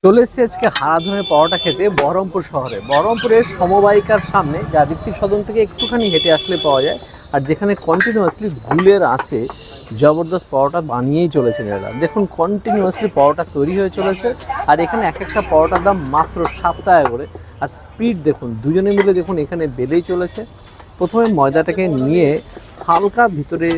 চলে এসেছি আজকে হারাধনের পরোটা খেতে বহরমপুর শহরে। বহরমপুরের সমবায়িকার সামনে, যা ঋত্বিক সদন থেকে একটুখানি হেঁটে আসলে পাওয়া যায়, আর যেখানে কন্টিনিউয়াসলি গুলের আছে জবরদস্ত পরোটা বানিয়েই চলেছেন এরা। দেখুন কন্টিনিউয়াসলি পরোটা তৈরি হয়ে চলেছে, আর এখানে এক একটা পরোটার দাম মাত্র 7 টাকা করে। আর স্পিড দেখুন, দুজনে মিলে দেখুন এখানে বেলেই চলেছে। প্রথমে ময়দাটাকে নিয়ে হালকা ভিতরে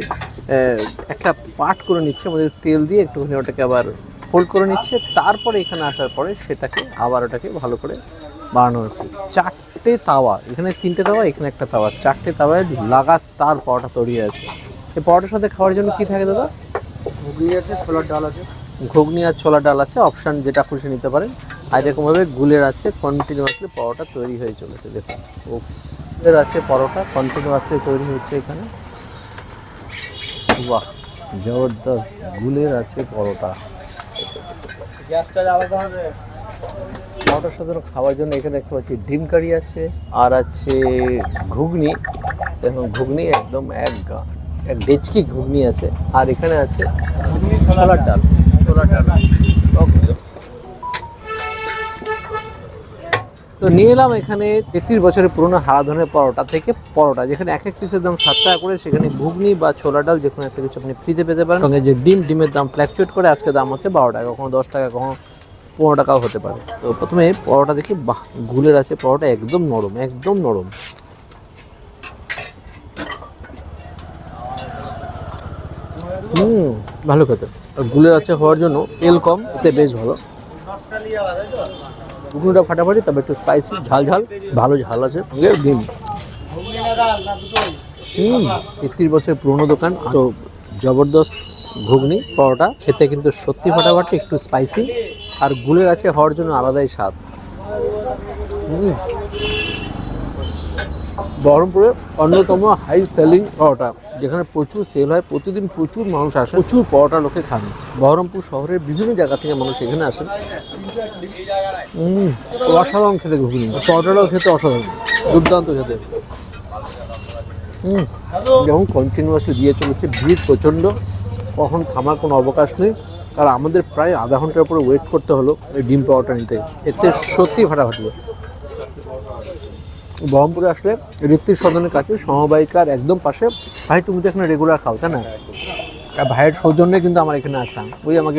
একটা পাট করে নিচ্ছে, আমাদের তেল দিয়ে একটুখানি ওটাকে আবার ফোল্ড করে নিচ্ছে। তারপরে এখানে আসার পরে সেটাকে আবার ওটাকে ভালো করে বানানো হচ্ছে। 4টে তাওয়া, এখানে 3টে তাওয়া, এখানে একটা তাওয়া, 4টে তাওয়ায় লাগাতার পরোটা তৈরি আছে। এই পরোটার সাথে খাওয়ার জন্য কি থাকে দাদা? ঘুগনি আছে, ছোলার ডাল আছে। ঘুগনি আর ছোলা ডাল আছে, অপশান যেটা খুশি নিতে পারেন। আর এরকমভাবে গুলের আছে, কন্টিনিউয়াসলি পরোটা তৈরি হয়ে চলেছে। দেখুন ও গুলের আছে পরোটা কন্টিনিউয়াসলি তৈরি হচ্ছে এখানে। বাহ, জবরদস্ত গুলের আছে পরোটা। গ্যাসটা আলাদা হবে। পরোটার সাথে খাওয়ার জন্য এখানে দেখতে পাচ্ছি ডিম কারি আছে, আর আছে ঘুগনি। দেখুন ঘুগনি একদম এক ডেচকি ঘুগনি আছে, আর এখানে আছে ছোলার ডাল। ওকে, তো নিয়ে এলাম এখানে 33 বছরের পুরনো হারাধনের পরোটা থেকে পরোটা, যেখানে এক এক পিসের দাম 7 টাকা করে। সেখানে ঘুগনি বা ছোলা ডাল যে কোনো একটা কিছু আপনি ফ্রিতে পেতে পারেন। সঙ্গে যে ডিমের দাম ফ্ল্যাকচুয়েট করে, আজকে দাম আছে 12 টাকা, কখনো 10 টাকা, কখনো 15 টাকাও হতে পারে। তো প্রথমে পরোটা দেখি, বাহ গুলের আছে পরোটা, একদম নরম, একদম নরম। ভালো খেতে। আর গুলের আছে হওয়ার জন্য তেল কম, এতে বেশ ভালো। ঘুগনিটা ফাটাফাটি, তবে একটু স্পাইসি, ঝাল ভালো ঝাল আছে। ডিম 33 বছর পুরনো দোকান, তো জবরদস্ত ঘুগনি পরোটা খেতে কিন্তু সত্যি ফাটাফাটি, একটু স্পাইসি। আর গুলের আছে হওয়ার জন্য আলাদাই স্বাদ। বহরমপুরে অন্যতম হাই সেলিং পরোটা, যেখানে প্রচুর সেল হয়, প্রতিদিন প্রচুর মানুষ আসে, প্রচুর পরোটা লোকে খান। বহরমপুর শহরের বিভিন্ন জায়গা থেকে মানুষ এখানে আসেন। অসাধারণ খেতে ঘুগনি, পরোটাটাও খেতে অসাধারণ, দুর্দান্ত খেতে। যেমন কন্টিনিউয়াসলি দিয়ে চলেছে, ভিড় প্রচণ্ড, কখন থামার কোনো অবকাশ নেই। আর আমাদের প্রায় আধা ঘন্টার উপরে ওয়েট করতে হলো এই ডিম পরোটা নিতে। এতে সত্যি ফাটাফাটি। বহরমপুরে আসলে ঋত্বিক সদনের কাছে সমবায়িকার একদম পাশে। ভাই তুমি তো এখানে রেগুলার খাও, তাই না? ভাইয়ের সৌজন্যে কিন্তু আমার এখানে আসা, ওই আমাকে